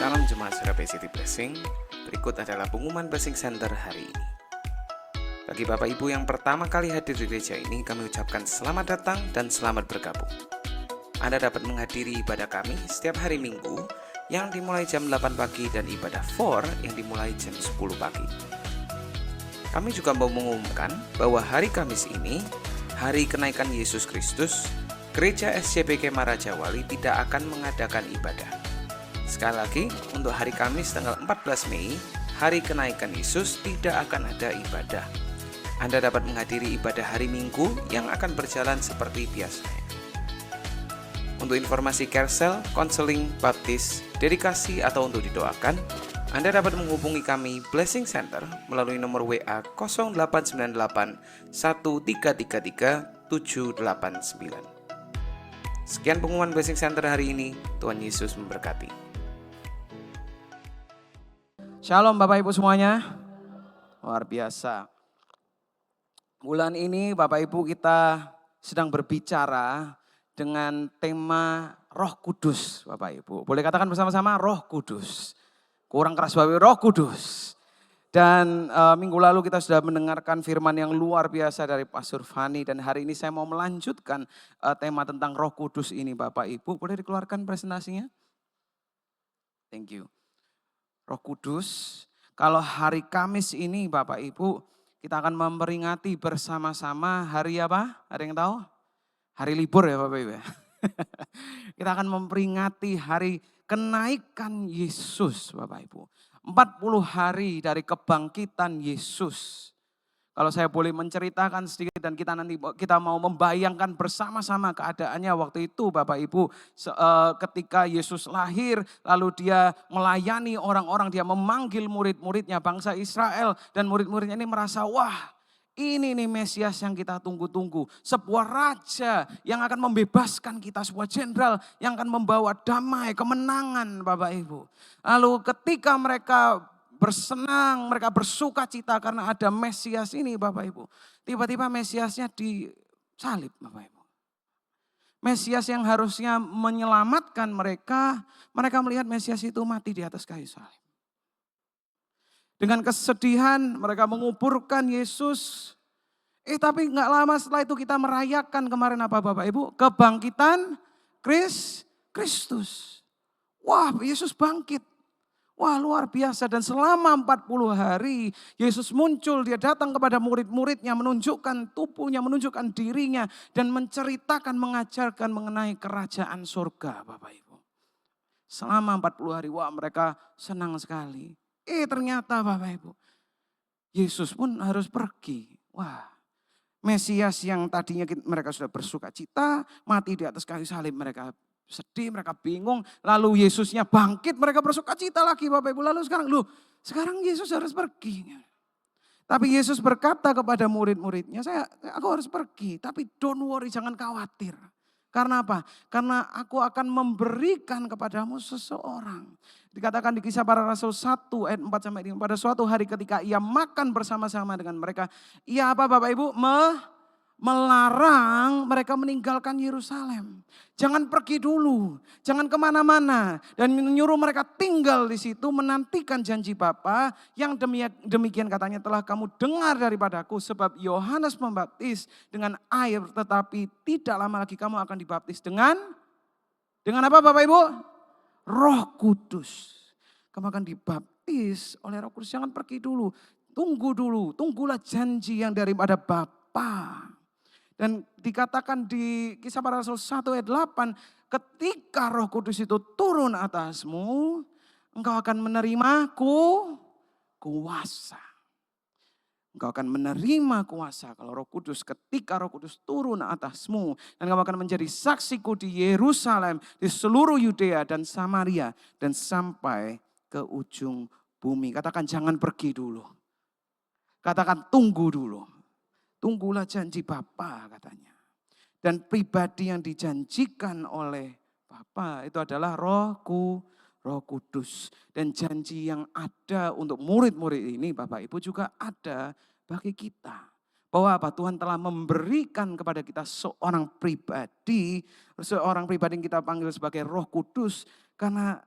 Salam Jemaat Surabaya City Blessing. Berikut adalah pengumuman Blessing Center hari ini. Bagi Bapak Ibu yang pertama kali hadir di gereja ini, kami ucapkan selamat datang dan selamat bergabung. Anda dapat menghadiri ibadah kami setiap hari Minggu yang dimulai jam 8 pagi dan ibadah 4 yang dimulai jam 10 pagi. Kami juga mau mengumumkan bahwa hari Kamis ini, hari kenaikan Yesus Kristus, Gereja SCPK Marajawali tidak akan mengadakan ibadah. Sekali lagi, untuk hari Kamis tanggal 14 Mei, hari kenaikan Yesus tidak akan ada ibadah. Anda dapat menghadiri ibadah hari Minggu yang akan berjalan seperti biasanya. Untuk informasi carousel, konseling, baptis, dedikasi, atau untuk didoakan, Anda dapat menghubungi kami Blessing Center melalui nomor WA 0898 1333 789. Sekian pengumuman Blessing Center hari ini. Tuhan Yesus memberkati. Shalom Bapak Ibu semuanya, luar biasa. Bulan ini Bapak Ibu kita sedang berbicara dengan tema Roh Kudus Bapak Ibu. Boleh katakan bersama-sama Roh Kudus. Kurang keras Bapak Ibu, Roh Kudus. Dan minggu lalu kita sudah mendengarkan firman yang luar biasa dari Pastor Fani. Dan hari ini saya mau melanjutkan tema tentang Roh Kudus ini Bapak Ibu. Boleh dikeluarkan presentasinya? Thank you. Roh Kudus, kalau hari Kamis ini Bapak Ibu, kita akan memperingati bersama-sama hari apa? Ada yang tahu? Hari libur ya Bapak Ibu. Kita akan memperingati hari kenaikan Yesus Bapak Ibu. 40 hari dari kebangkitan Yesus. Kalau saya boleh menceritakan sedikit dan kita mau membayangkan bersama-sama keadaannya waktu itu Bapak Ibu. Ketika Yesus lahir lalu dia melayani orang-orang, dia memanggil murid-muridnya bangsa Israel. Dan murid-muridnya ini merasa wah ini nih Mesias yang kita tunggu-tunggu. Sebuah raja yang akan membebaskan kita, sebuah jenderal yang akan membawa damai, kemenangan Bapak Ibu. Lalu ketika mereka bersenang, mereka bersuka cita karena ada Mesias ini Bapak Ibu. Tiba-tiba Mesiasnya disalib Bapak Ibu. Mesias yang harusnya menyelamatkan mereka, mereka melihat Mesias itu mati di atas kayu salib. Dengan kesedihan mereka menguburkan Yesus. Tapi gak lama setelah itu kita merayakan kemarin apa Bapak Ibu? Kebangkitan Kristus. Wah Yesus bangkit. Wah luar biasa dan selama 40 hari Yesus muncul, dia datang kepada murid-muridnya, menunjukkan tubuhnya, menunjukkan dirinya dan menceritakan, mengajarkan mengenai kerajaan surga Bapak Ibu. Selama 40 hari, wah mereka senang sekali. Ternyata Bapak Ibu, Yesus pun harus pergi. Wah Mesias yang tadinya mereka sudah bersuka cita, mati di atas kayu salib mereka sedih, mereka bingung. Lalu Yesusnya bangkit, mereka bersuka cita lagi Bapak Ibu. Lalu sekarang Yesus harus pergi. Tapi Yesus berkata kepada murid-muridnya, aku harus pergi. Tapi don't worry, jangan khawatir. Karena apa? Karena aku akan memberikan kepadamu seseorang. Dikatakan di Kisah Para Rasul 1 ayat 4-5. Pada suatu hari ketika ia makan bersama-sama dengan mereka. Ia apa Bapak Ibu? Melarang mereka meninggalkan Yerusalem. Jangan pergi dulu, jangan kemana-mana. Dan menyuruh mereka tinggal di situ menantikan janji Bapa yang demikian katanya telah kamu dengar daripadaku. Sebab Yohanes membaptis dengan air tetapi tidak lama lagi kamu akan dibaptis dengan apa Bapak Ibu? Roh Kudus. Kamu akan dibaptis oleh Roh Kudus, jangan pergi dulu. Tunggulah janji yang daripada Bapa. Dan dikatakan di Kisah Para Rasul 1 ayat 8, ketika Roh Kudus itu turun atasmu, engkau akan menerima kuasa. Engkau akan menerima kuasa kalau Roh Kudus, ketika Roh Kudus turun atasmu. Dan engkau akan menjadi saksiku di Yerusalem, di seluruh Yudea dan Samaria, dan sampai ke ujung bumi. Katakan jangan pergi dulu. Katakan tunggu dulu. Tunggulah janji Bapa katanya. Dan pribadi yang dijanjikan oleh Bapa itu adalah Roh Kudus. Dan janji yang ada untuk murid-murid ini Bapak Ibu juga ada bagi kita. Bahwa apa? Tuhan telah memberikan kepada kita seorang pribadi yang kita panggil sebagai Roh Kudus. Karena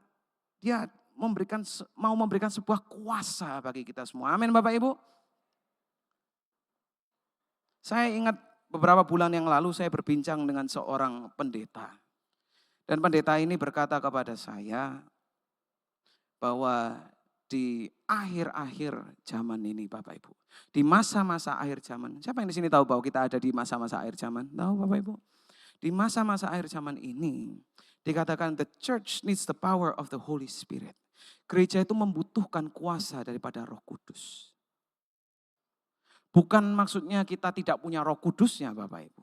dia mau memberikan sebuah kuasa bagi kita semua. Amin Bapak Ibu. Saya ingat beberapa bulan yang lalu saya berbincang dengan seorang pendeta. Dan pendeta ini berkata kepada saya bahwa di akhir-akhir zaman ini Bapak Ibu. Di masa-masa akhir zaman. Siapa yang di sini tahu bahwa kita ada di masa-masa akhir zaman? Tahu Bapak Ibu? Di masa-masa akhir zaman ini dikatakan the church needs the power of the Holy Spirit. Gereja itu membutuhkan kuasa daripada Roh Kudus. Bukan maksudnya kita tidak punya Roh Kudusnya Bapak Ibu.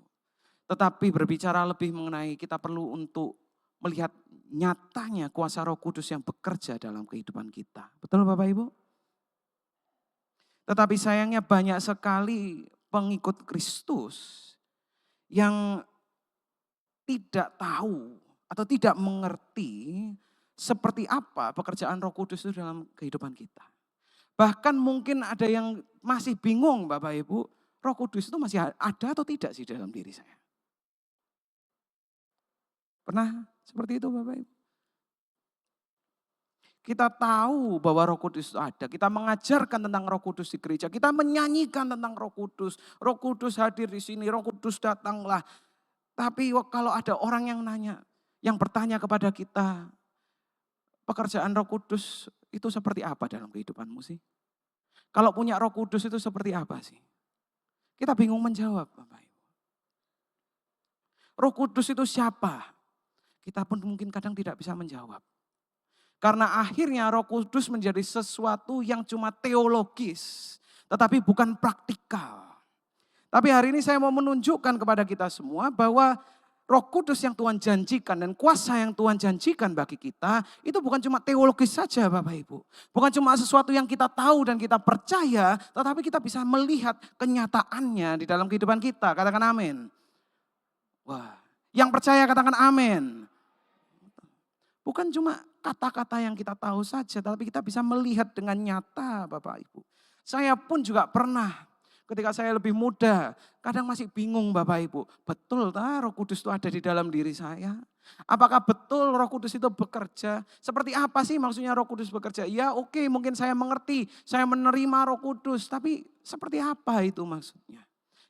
Tetapi berbicara lebih mengenai kita perlu untuk melihat nyatanya kuasa Roh Kudus yang bekerja dalam kehidupan kita. Betul Bapak Ibu? Tetapi sayangnya banyak sekali pengikut Kristus yang tidak tahu atau tidak mengerti seperti apa pekerjaan Roh Kudus itu dalam kehidupan kita. Bahkan mungkin ada yang masih bingung Bapak Ibu, Roh Kudus itu masih ada atau tidak sih dalam diri saya? Pernah seperti itu Bapak Ibu? Kita tahu bahwa Roh Kudus itu ada, kita mengajarkan tentang Roh Kudus di gereja, kita menyanyikan tentang Roh Kudus hadir di sini, Roh Kudus datanglah. Tapi kalau ada orang yang nanya, yang bertanya kepada kita, pekerjaan Roh Kudus itu seperti apa dalam kehidupanmu sih? Kalau punya Roh Kudus itu seperti apa sih? Kita bingung menjawab Bapak Ibu. Roh Kudus itu siapa? Kita pun mungkin kadang tidak bisa menjawab. Karena akhirnya Roh Kudus menjadi sesuatu yang cuma teologis, tetapi bukan praktikal. Tapi hari ini saya mau menunjukkan kepada kita semua bahwa Roh Kudus yang Tuhan janjikan dan kuasa yang Tuhan janjikan bagi kita, itu bukan cuma teologis saja Bapak Ibu. Bukan cuma sesuatu yang kita tahu dan kita percaya, tetapi kita bisa melihat kenyataannya di dalam kehidupan kita. Katakan amin. Wah, yang percaya katakan amin. Bukan cuma kata-kata yang kita tahu saja, tapi kita bisa melihat dengan nyata Bapak Ibu. Saya pun juga pernah ketika saya lebih muda, kadang masih bingung Bapak Ibu. Betul Roh Kudus itu ada di dalam diri saya? Apakah betul Roh Kudus itu bekerja? Seperti apa sih maksudnya Roh Kudus bekerja? Ya oke, mungkin saya mengerti, saya menerima Roh Kudus. Tapi seperti apa itu maksudnya?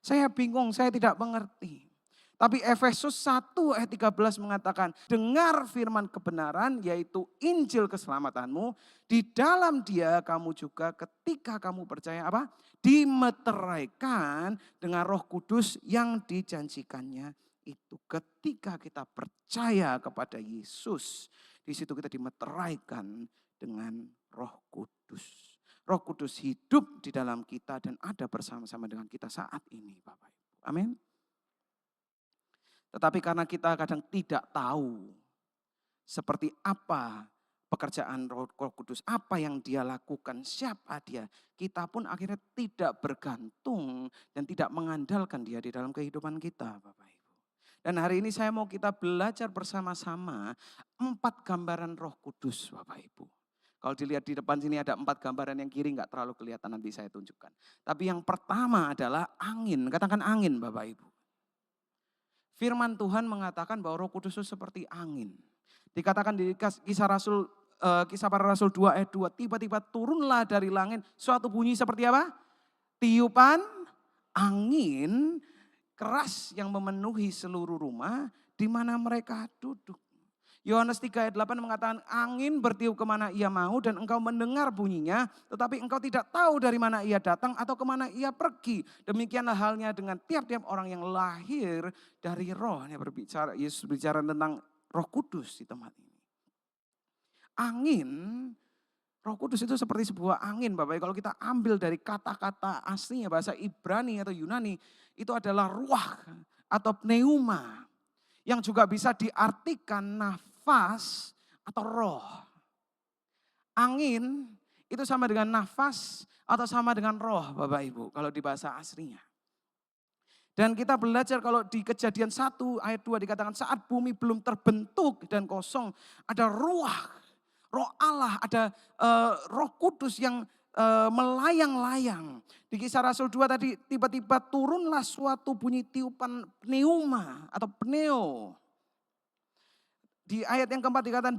Saya bingung, saya tidak mengerti. Tapi Efesus 1 ayat 13 mengatakan, dengar firman kebenaran yaitu Injil keselamatanmu, di dalam dia kamu juga ketika kamu percaya apa? Dimeteraikan dengan Roh Kudus yang dijanjikannya itu. Ketika kita percaya kepada Yesus, di situ kita dimeteraikan dengan Roh Kudus. Roh Kudus hidup di dalam kita dan ada bersama-sama dengan kita saat ini Bapak Ibu. Amin. Tetapi karena kita kadang tidak tahu seperti apa pekerjaan Roh Kudus, apa yang dia lakukan, siapa dia. Kita pun akhirnya tidak bergantung dan tidak mengandalkan dia di dalam kehidupan kita Bapak Ibu. Dan hari ini saya mau kita belajar bersama-sama 4 gambaran Roh Kudus Bapak Ibu. Kalau dilihat di depan sini ada 4 gambaran, yang kiri enggak terlalu kelihatan, nanti saya tunjukkan. Tapi yang pertama adalah angin, katakan angin Bapak Ibu. Firman Tuhan mengatakan bahwa Roh Kudus itu seperti angin. Dikatakan di Kisah Para Rasul 2 ayat 2, tiba-tiba turunlah dari langit suatu bunyi seperti apa? Tiupan angin keras yang memenuhi seluruh rumah di mana mereka duduk. Yohanes 3 ayat 8 mengatakan angin bertiup kemana ia mau dan engkau mendengar bunyinya, tetapi engkau tidak tahu dari mana ia datang atau kemana ia pergi. Demikianlah halnya dengan tiap-tiap orang yang lahir dari roh. Yesus berbicara tentang Roh Kudus di tempat ini. Angin, Roh Kudus itu seperti sebuah angin Bapak. Kalau kita ambil dari kata-kata aslinya bahasa Ibrani atau Yunani, itu adalah ruach atau pneuma. Yang juga bisa diartikan nafas atau roh. Angin itu sama dengan nafas atau sama dengan roh Bapak Ibu kalau di bahasa aslinya. Dan kita belajar kalau di Kejadian 1 ayat 2 dikatakan saat bumi belum terbentuk dan kosong, ada ruah, roh Allah, ada Roh Kudus yang melayang-layang. Di Kisah Rasul 2 tadi tiba-tiba turunlah suatu bunyi tiupan pneuma atau pneo. Di ayat yang keempat dikatakan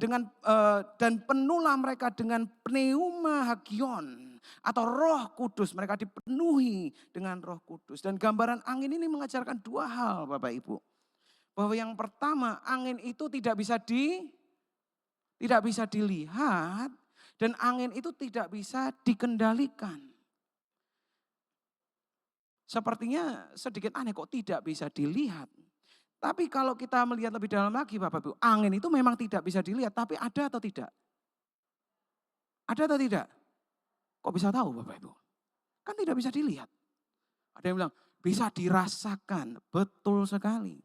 dan penuhlah mereka dengan pneuma hagion atau Roh Kudus. Mereka dipenuhi dengan Roh Kudus. Dan gambaran angin ini mengajarkan dua hal Bapak Ibu. Bahwa yang pertama angin itu tidak bisa dilihat dan angin itu tidak bisa dikendalikan. Sepertinya sedikit aneh kok tidak bisa dilihat. Tapi kalau kita melihat lebih dalam lagi Bapak Ibu, angin itu memang tidak bisa dilihat, tapi ada atau tidak? Ada atau tidak? Kok bisa tahu Bapak Ibu? Kan tidak bisa dilihat. Ada yang bilang, bisa dirasakan, betul sekali.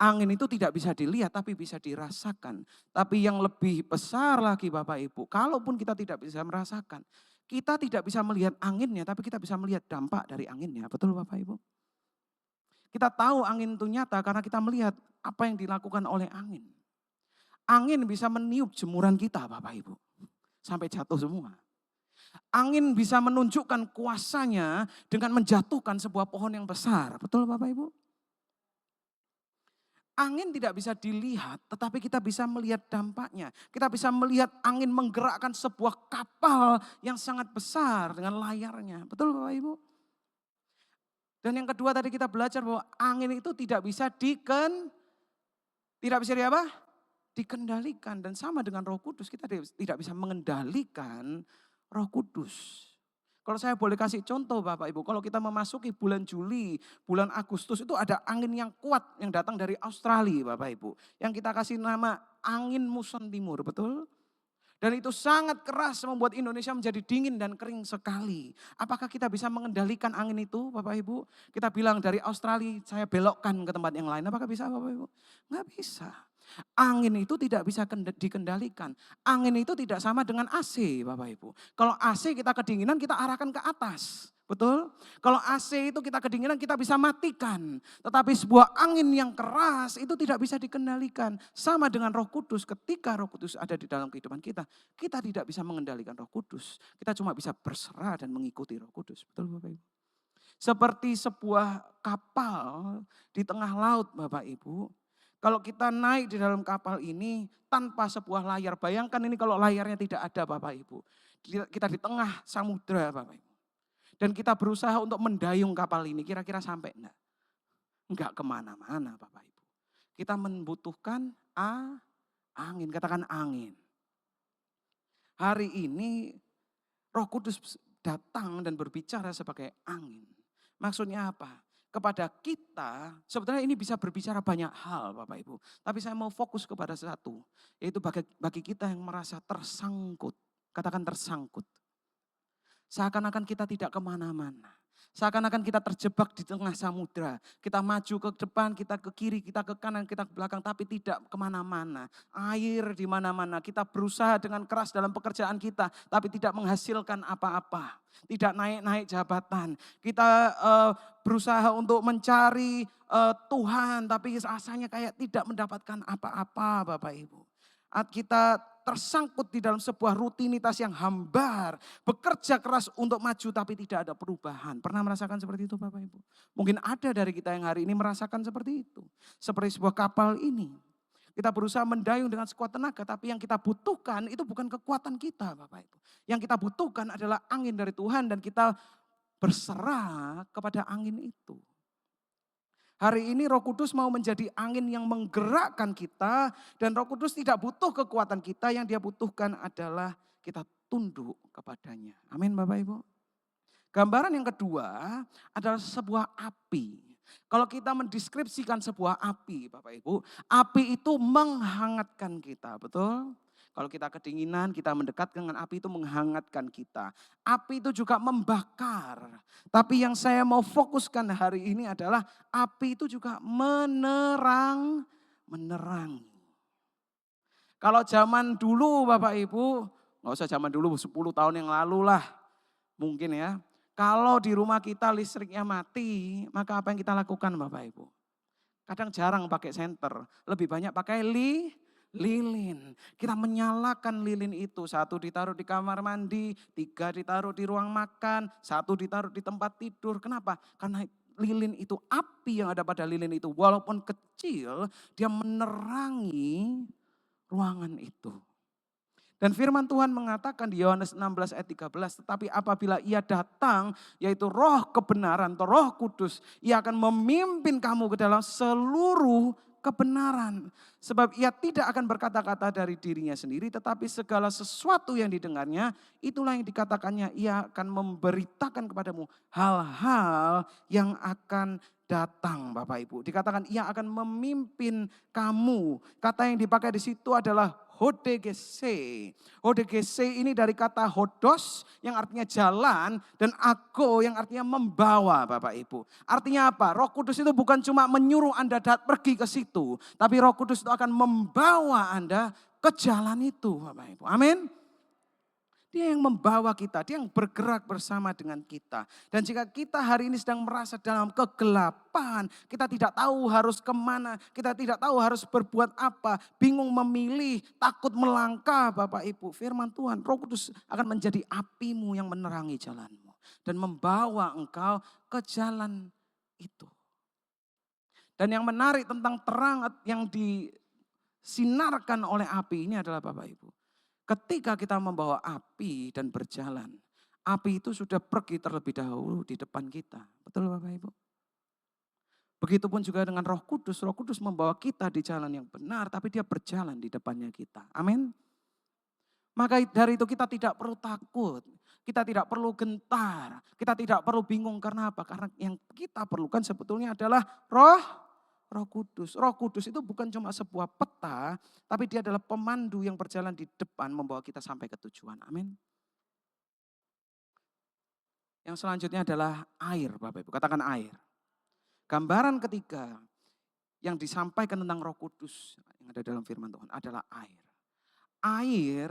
Angin itu tidak bisa dilihat tapi bisa dirasakan. Tapi yang lebih besar lagi Bapak Ibu, kalaupun kita tidak bisa merasakan, kita tidak bisa melihat anginnya tapi kita bisa melihat dampak dari anginnya. Betul Bapak Ibu? Kita tahu angin itu nyata karena kita melihat apa yang dilakukan oleh angin. Angin bisa meniup jemuran kita Bapak Ibu. Sampai jatuh semua. Angin bisa menunjukkan kuasanya dengan menjatuhkan sebuah pohon yang besar. Betul Bapak Ibu? Angin tidak bisa dilihat tetapi kita bisa melihat dampaknya. Kita bisa melihat angin menggerakkan sebuah kapal yang sangat besar dengan layarnya. Betul Bapak Ibu? Dan yang kedua tadi kita belajar bahwa angin itu tidak bisa dikendalikan dan sama dengan Roh Kudus kita tidak bisa mengendalikan Roh Kudus. Kalau saya boleh kasih contoh Bapak Ibu, kalau kita memasuki bulan Juli, bulan Agustus itu ada angin yang kuat yang datang dari Australia Bapak Ibu. Yang kita kasih nama angin muson timur, betul? Dan itu sangat keras membuat Indonesia menjadi dingin dan kering sekali. Apakah kita bisa mengendalikan angin itu Bapak Ibu? Kita bilang dari Australia saya belokkan ke tempat yang lain. Apakah bisa Bapak Ibu? Enggak bisa. Angin itu tidak bisa dikendalikan. Angin itu tidak sama dengan AC Bapak Ibu. Kalau AC kita kedinginan kita arahkan ke atas. Betul? Kalau AC itu kita kedinginan kita bisa matikan. Tetapi sebuah angin yang keras itu tidak bisa dikendalikan. Sama dengan Roh Kudus, ketika Roh Kudus ada di dalam kehidupan kita, kita tidak bisa mengendalikan Roh Kudus. Kita cuma bisa berserah dan mengikuti Roh Kudus. Betul Bapak Ibu? Seperti sebuah kapal di tengah laut Bapak Ibu. Kalau kita naik di dalam kapal ini tanpa sebuah layar, bayangkan ini kalau layarnya tidak ada Bapak Ibu. Kita di tengah samudra Bapak Ibu. Dan kita berusaha untuk mendayung kapal ini, kira-kira sampai enggak? Enggak kemana-mana Bapak Ibu. Kita membutuhkan angin, katakan angin. Hari ini Roh Kudus datang dan berbicara sebagai angin. Maksudnya apa? Kepada kita, sebenarnya ini bisa berbicara banyak hal Bapak Ibu. Tapi saya mau fokus kepada satu, yaitu bagi kita yang merasa tersangkut. Katakan tersangkut. Seakan-akan kita tidak kemana-mana. Seakan-akan kita terjebak di tengah samudra. Kita maju ke depan, kita ke kiri, kita ke kanan, kita ke belakang. Tapi tidak kemana-mana. Air di mana-mana. Kita berusaha dengan keras dalam pekerjaan kita. Tapi tidak menghasilkan apa-apa. Tidak naik-naik jabatan. Kita berusaha untuk mencari Tuhan. Tapi rasanya kayak tidak mendapatkan apa-apa Bapak Ibu. Kita tersangkut di dalam sebuah rutinitas yang hambar. Bekerja keras untuk maju tapi tidak ada perubahan. Pernah merasakan seperti itu Bapak Ibu? Mungkin ada dari kita yang hari ini merasakan seperti itu. Seperti sebuah kapal ini. Kita berusaha mendayung dengan sekuat tenaga tapi yang kita butuhkan itu bukan kekuatan kita Bapak Ibu. Yang kita butuhkan adalah angin dari Tuhan dan kita berserah kepada angin itu. Hari ini Roh Kudus mau menjadi angin yang menggerakkan kita dan Roh Kudus tidak butuh kekuatan kita, yang dia butuhkan adalah kita tunduk kepadanya. Amin Bapak Ibu. Gambaran yang kedua adalah sebuah api. Kalau kita mendeskripsikan sebuah api Bapak Ibu, api itu menghangatkan kita, betul? Kalau kita kedinginan, kita mendekat dengan api itu menghangatkan kita. Api itu juga membakar. Tapi yang saya mau fokuskan hari ini adalah api itu juga menerangi. Kalau zaman dulu Bapak Ibu, nggak usah zaman dulu 10 tahun yang lalu lah mungkin ya. Kalau di rumah kita listriknya mati, maka apa yang kita lakukan Bapak Ibu? Kadang jarang pakai senter, lebih banyak pakai lilin. Kita menyalakan lilin itu. 1 ditaruh di kamar mandi, 3 ditaruh di ruang makan, 1 ditaruh di tempat tidur. Kenapa? Karena lilin itu, api yang ada pada lilin itu walaupun kecil, dia menerangi ruangan itu. Dan firman Tuhan mengatakan di Yohanes 16 ayat 13, tetapi apabila ia datang, yaitu roh kebenaran atau roh kudus, ia akan memimpin kamu ke dalam seluruh kebenaran. Sebab ia tidak akan berkata-kata dari dirinya sendiri, tetapi segala sesuatu yang didengarnya, itulah yang dikatakannya, ia akan memberitakan kepadamu hal-hal yang akan datang, Bapak Ibu. Dikatakan ia akan memimpin kamu. Kata yang dipakai di situ adalah hodegese. Hodegese ini dari kata hodos yang artinya jalan dan ago yang artinya membawa, Bapak Ibu. Artinya apa? Roh Kudus itu bukan cuma menyuruh Anda pergi ke situ, tapi Roh Kudus itu akan membawa Anda ke jalan itu, Bapak Ibu. Amin. Dia yang membawa kita, dia yang bergerak bersama dengan kita. Dan jika kita hari ini sedang merasa dalam kegelapan, kita tidak tahu harus kemana, kita tidak tahu harus berbuat apa, bingung memilih, takut melangkah, Bapak Ibu. Firman Tuhan, Roh Kudus akan menjadi apimu yang menerangi jalanmu. Dan membawa engkau ke jalan itu. Dan yang menarik tentang terang yang disinarkan oleh api ini adalah Bapak Ibu. Ketika kita membawa api dan berjalan, api itu sudah pergi terlebih dahulu di depan kita. Betul Bapak Ibu? Begitupun juga dengan Roh Kudus membawa kita di jalan yang benar, tapi dia berjalan di depannya kita. Amin. Maka dari itu kita tidak perlu takut, kita tidak perlu gentar, kita tidak perlu bingung karena apa? Karena yang kita perlukan sebetulnya adalah Roh Kudus. Roh Kudus itu bukan cuma sebuah peta, tapi dia adalah pemandu yang berjalan di depan membawa kita sampai ke tujuan. Amin. Yang selanjutnya adalah air, Bapak Ibu. Katakan air. Gambaran ketiga yang disampaikan tentang Roh Kudus yang ada dalam firman Tuhan adalah air. Air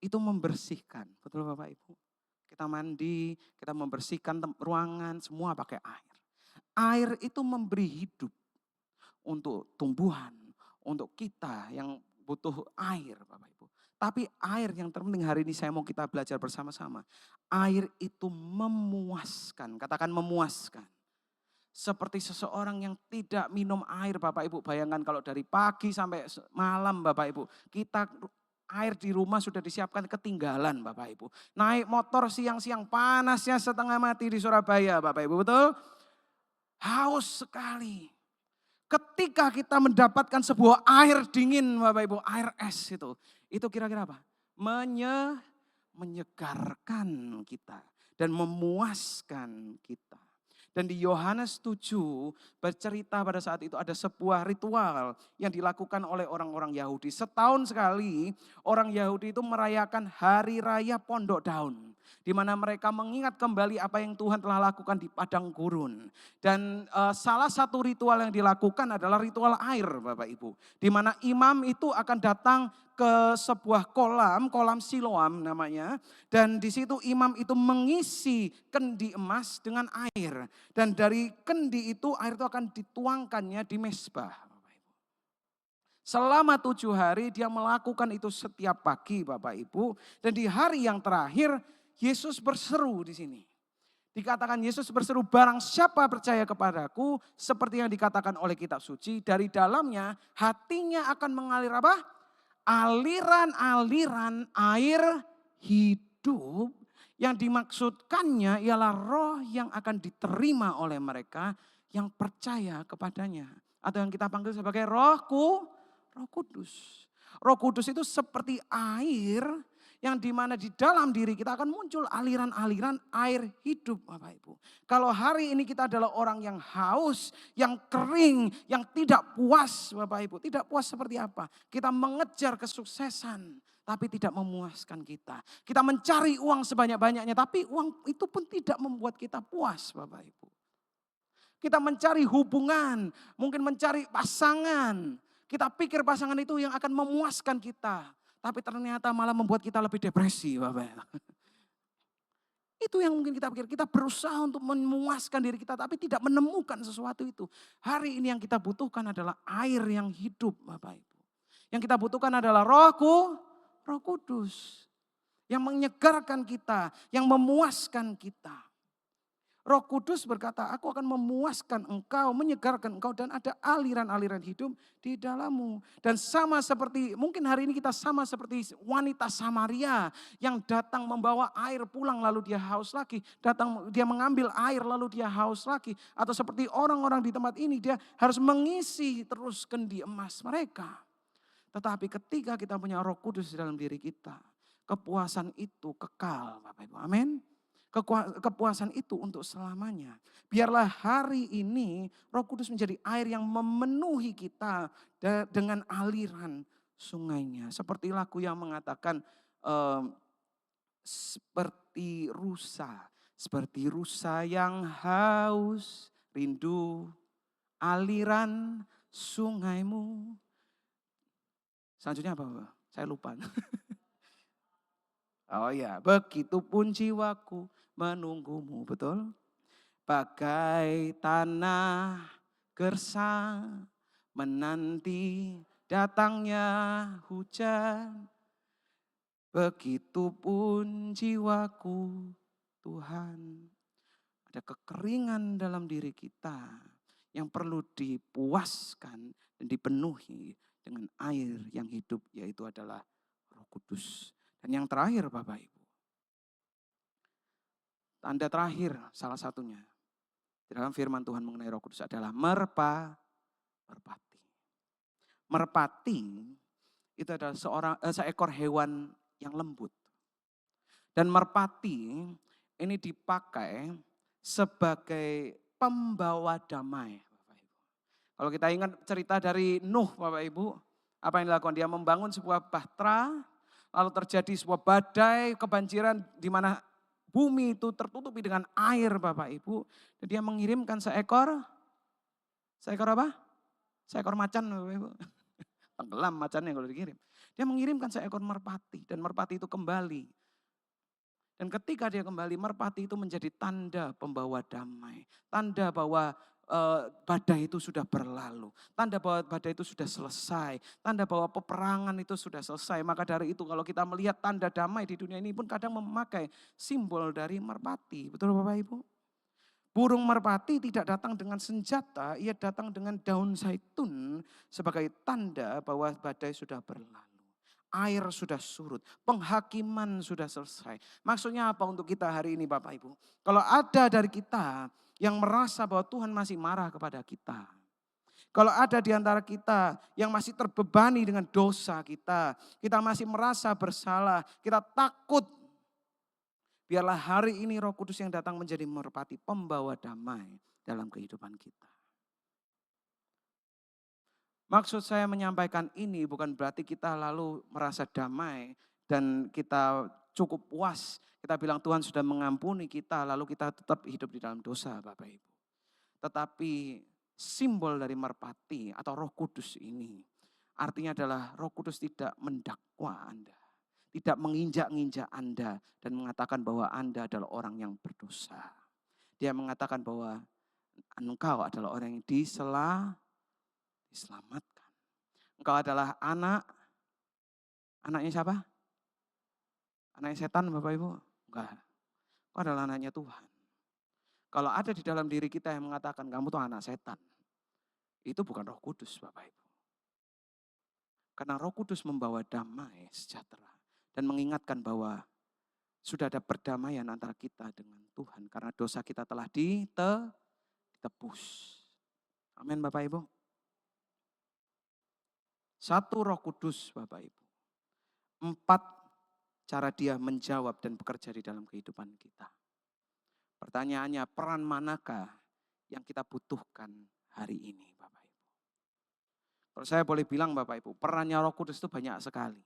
itu membersihkan. Betul Bapak Ibu? Kita mandi, kita membersihkan ruangan, semua pakai air. Air itu memberi hidup. Untuk tumbuhan, untuk kita yang butuh air Bapak Ibu. Tapi air yang terpenting hari ini saya mau kita belajar bersama-sama. Air itu memuaskan, katakan memuaskan. Seperti seseorang yang tidak minum air Bapak Ibu. Bayangkan kalau dari pagi sampai malam Bapak Ibu. Kita air di rumah sudah disiapkan ketinggalan Bapak Ibu. Naik motor siang-siang panasnya setengah mati di Surabaya Bapak Ibu, betul? Haus sekali. Ketika kita mendapatkan sebuah air dingin Bapak Ibu, air es itu kira-kira apa? Menyegarkan kita dan memuaskan kita. Dan di Yohanes 7 bercerita pada saat itu ada sebuah ritual yang dilakukan oleh orang-orang Yahudi. Setahun sekali orang Yahudi itu merayakan hari raya pondok daun. Di mana mereka mengingat kembali apa yang Tuhan telah lakukan di padang gurun. Dan salah satu ritual yang dilakukan adalah ritual air Bapak Ibu. Di mana imam itu akan datang ke sebuah kolam Siloam namanya. Dan di situ imam itu mengisi kendi emas dengan air. Dan dari kendi itu air itu akan dituangkannya di mezbah. Selama 7 hari dia melakukan itu setiap pagi Bapak Ibu. Dan di hari yang terakhir Yesus berseru di sini. Dikatakan Yesus berseru, barang siapa percaya kepadaku seperti yang dikatakan oleh kitab suci, dari dalamnya hatinya akan mengalir apa? Aliran-aliran air hidup. Yang dimaksudkannya ialah roh yang akan diterima oleh mereka yang percaya kepadanya. Atau yang kita panggil sebagai Roh Kudus. Roh Kudus itu seperti air yang dimana di dalam diri kita akan muncul aliran-aliran air hidup Bapak Ibu. Kalau hari ini kita adalah orang yang haus, yang kering, yang tidak puas Bapak Ibu. Tidak puas seperti apa? Kita mengejar kesuksesan tapi tidak memuaskan kita. Kita mencari uang sebanyak-banyaknya tapi uang itu pun tidak membuat kita puas Bapak Ibu. Kita mencari hubungan, mungkin mencari pasangan. Kita pikir pasangan itu yang akan memuaskan kita. Tapi ternyata malah membuat kita lebih depresi Bapak. Itu yang mungkin kita pikir. Kita berusaha untuk memuaskan diri kita tapi tidak menemukan sesuatu itu. Hari ini yang kita butuhkan adalah air yang hidup Bapak Ibu. Yang kita butuhkan adalah Roh Kudus. Yang menyegarkan kita, yang memuaskan kita. Roh Kudus berkata, aku akan memuaskan engkau, menyegarkan engkau dan ada aliran-aliran hidup di dalammu. Dan sama seperti, mungkin hari ini kita sama seperti wanita Samaria yang datang membawa air pulang lalu dia haus lagi. Datang dia mengambil air lalu dia haus lagi. Atau seperti orang-orang di tempat ini dia harus mengisi terus kendi emas mereka. Tetapi ketika kita punya Roh Kudus di dalam diri kita, kepuasan itu kekal, Bapak Ibu. Amin. Kepuasan itu untuk selamanya. Biarlah hari ini Roh Kudus menjadi air yang memenuhi kita dengan aliran sungainya. Seperti lagu yang mengatakan seperti rusa yang haus, rindu aliran sungaimu. Selanjutnya apa, Bapak? Saya lupa. Oh ya, begitupun jiwaku menunggumu, betul? Bagai tanah gersang menanti datangnya hujan. Begitupun jiwaku, Tuhan. Ada kekeringan dalam diri kita yang perlu dipuaskan dan dipenuhi dengan air yang hidup, yaitu adalah Roh Kudus. Dan yang terakhir Bapak Ibu, tanda terakhir salah satunya di dalam firman Tuhan mengenai Roh Kudus adalah merpati. Merpati itu adalah seekor hewan yang lembut. Dan merpati ini dipakai sebagai pembawa damai. Bapak Ibu. Kalau kita ingat cerita dari Nuh Bapak Ibu, apa yang dilakukan? Dia membangun sebuah bahtera. Lalu terjadi sebuah badai, kebanjiran di mana bumi itu tertutupi dengan air Bapak Ibu. Dan dia mengirimkan seekor apa? Seekor macan Bapak Ibu. Tenggelam macannya kalau dikirim. Dia mengirimkan seekor merpati dan merpati itu kembali. Dan ketika dia kembali, merpati itu menjadi tanda pembawa damai. Tanda bahwa badai itu sudah berlalu. Tanda bahwa badai itu sudah selesai. Tanda bahwa peperangan itu sudah selesai. Maka dari itu kalau kita melihat tanda damai di dunia ini pun kadang memakai simbol dari merpati. Betul Bapak Ibu? Burung merpati tidak datang dengan senjata, ia datang dengan daun zaitun sebagai tanda bahwa badai sudah berlalu. Air sudah surut, penghakiman sudah selesai. Maksudnya apa untuk kita hari ini Bapak Ibu? Kalau ada dari kita yang merasa bahwa Tuhan masih marah kepada kita. Kalau ada di antara kita yang masih terbebani dengan dosa kita masih merasa bersalah, kita takut. Biarlah hari ini Roh Kudus yang datang menjadi merpati pembawa damai dalam kehidupan kita. Maksud saya menyampaikan ini bukan berarti kita lalu merasa damai dan kita cukup puas. Kita bilang Tuhan sudah mengampuni kita lalu kita tetap hidup di dalam dosa Bapak Ibu. Tetapi simbol dari merpati atau Roh Kudus ini artinya adalah Roh Kudus tidak mendakwa Anda. Tidak menginjak-injak Anda dan mengatakan bahwa Anda adalah orang yang berdosa. Dia mengatakan bahwa engkau adalah orang yang diselamatkan. Engkau adalah anaknya siapa? Anaknya setan Bapak Ibu? Enggak. Engkau adalah anaknya Tuhan. Kalau ada di dalam diri kita yang mengatakan kamu tuh anak setan, itu bukan Roh Kudus Bapak Ibu. Karena Roh Kudus membawa damai, sejahtera. Dan mengingatkan bahwa sudah ada perdamaian antara kita dengan Tuhan. Karena dosa kita telah ditebus. Amin Bapak Ibu. Satu Roh Kudus Bapak Ibu. 4 cara dia menjawab dan bekerja di dalam kehidupan kita. Pertanyaannya, peran manakah yang kita butuhkan hari ini Bapak Ibu? Kalau saya boleh bilang Bapak Ibu, perannya Roh Kudus itu banyak sekali.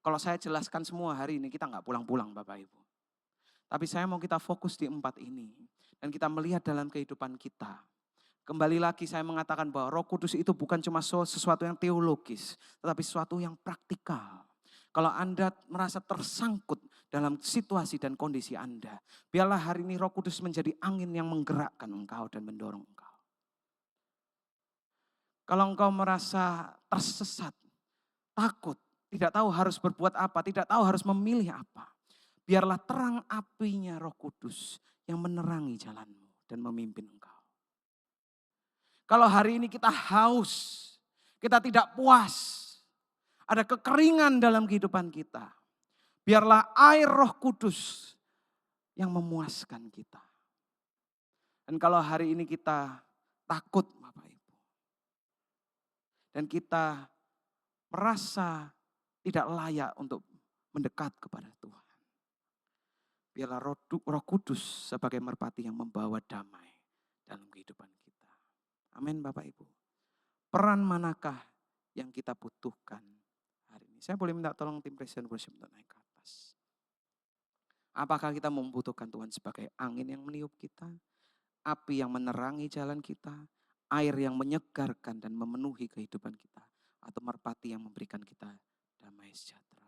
Kalau saya jelaskan semua hari ini kita nggak pulang-pulang Bapak Ibu. Tapi saya mau kita fokus di 4 ini. Dan kita melihat dalam kehidupan kita. Kembali lagi saya mengatakan bahwa Roh Kudus itu bukan cuma sesuatu yang teologis. Tetapi sesuatu yang praktikal. Kalau Anda merasa tersangkut dalam situasi dan kondisi Anda. Biarlah hari ini Roh Kudus menjadi angin yang menggerakkan engkau dan mendorong engkau. Kalau engkau merasa tersesat, takut, tidak tahu harus berbuat apa, tidak tahu harus memilih apa. Biarlah terang apinya Roh Kudus yang menerangi jalanmu. dan memimpin engkau. Kalau hari ini kita haus, kita tidak puas, ada kekeringan dalam kehidupan kita, biarlah air Roh Kudus yang memuaskan kita. Dan kalau hari ini kita takut Bapak Ibu, dan kita merasa tidak layak untuk mendekat kepada Tuhan, biarlah Roh Kudus sebagai merpati yang membawa damai dalam kehidupan kita. Amin Bapak Ibu. Peran manakah yang kita butuhkan hari ini? Saya boleh minta tolong tim Presiden Worship untuk naik ke atas. Apakah kita membutuhkan Tuhan sebagai angin yang meniup kita, api yang menerangi jalan kita, air yang menyegarkan dan memenuhi kehidupan kita, atau merpati yang memberikan kita damai sejahtera?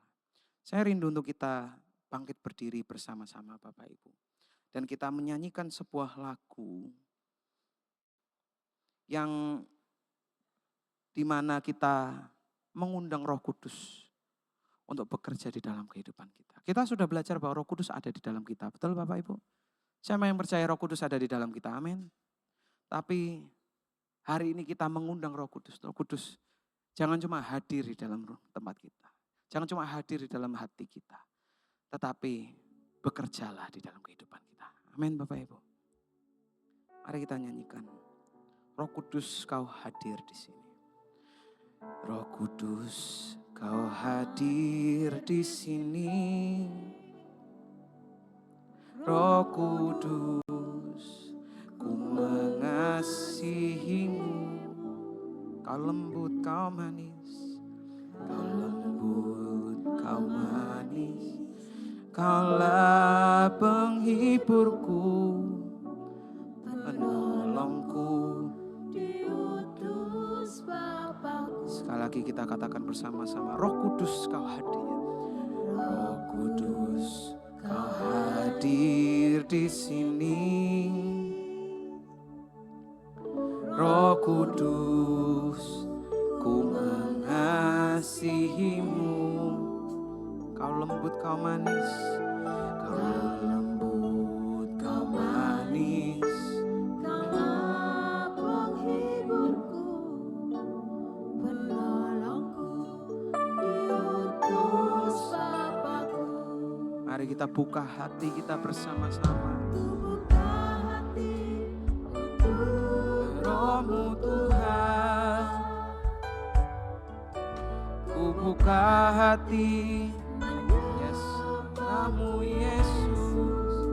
Saya rindu untuk kita bangkit berdiri bersama-sama Bapak Ibu. Dan kita menyanyikan sebuah lagu yang dimana kita mengundang Roh Kudus untuk bekerja di dalam kehidupan kita. Kita sudah belajar bahwa Roh Kudus ada di dalam kita. Betul Bapak Ibu? Siapa yang percaya Roh Kudus ada di dalam kita? Amin. Tapi hari ini kita mengundang Roh Kudus. Roh Kudus jangan cuma hadir di dalam tempat kita. Jangan cuma hadir di dalam hati kita. Tetapi bekerjalah di dalam kehidupan kita. Amin Bapak Ibu. Mari kita nyanyikan. Roh Kudus kau hadir di sini. Roh Kudus kau hadir di sini. Roh Kudus ku mengasihimu. Kau lembut kau manis. Kau lembut kau manis. Kaulah penghiburku, penolongku, diutus Bapakku. Sekali lagi kita katakan bersama-sama, Roh Kudus kau hadir. Roh Kudus kau hadir di sini. Roh Kudus ku mengasihimu. Kau lembut, kau manis. Kau lembut, kau manis. Kaulah penghiburku, penolongku, diutus Bapakku. Mari kita buka hati kita bersama-sama. Buka hati untuk Roh-Mu Tuhan. Ku buka hati. Kamu Yesus,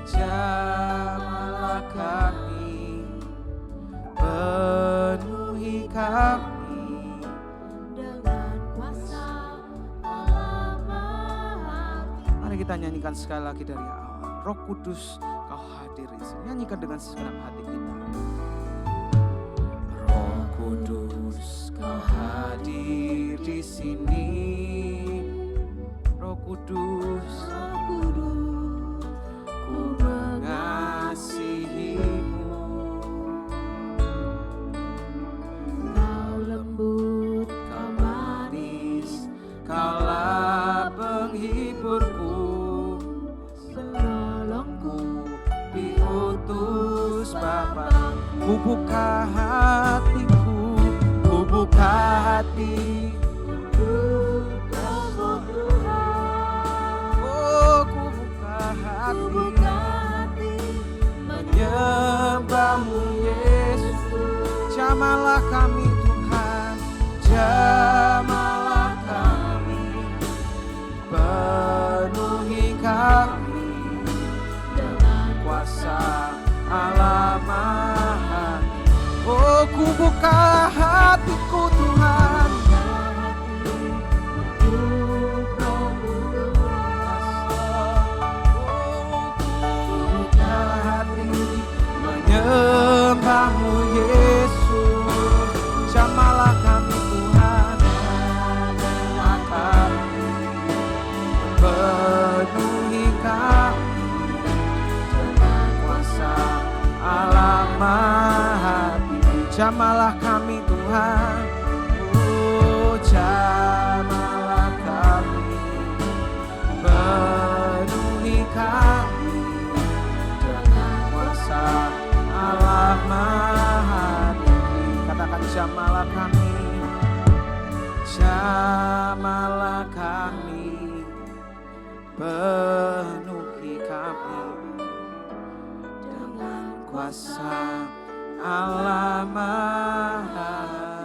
jamahlah kami, penuhi kami dengan kuasa Allah Maha. Mari kita nyanyikan sekali lagi dari awal. Roh Kudus kau hadir di sini. Nyanyikan dengan segenap hati kita. Roh Kudus kau hadir di sini. Roh Kudus, ku mengasihimu. Kau lembut, kau manis, kaulah penghiburku, penolongku, diutus Bapa. Ku buka hatiku, ku buka hati. Menyembahmu Yesus, jamahlah kami Tuhan, jamahlah kami, penuhi kami dengan kuasa Allah Maha. Oh, ku buka hatiku Tuhan, penuhi kami dengan kuasa Allah Maha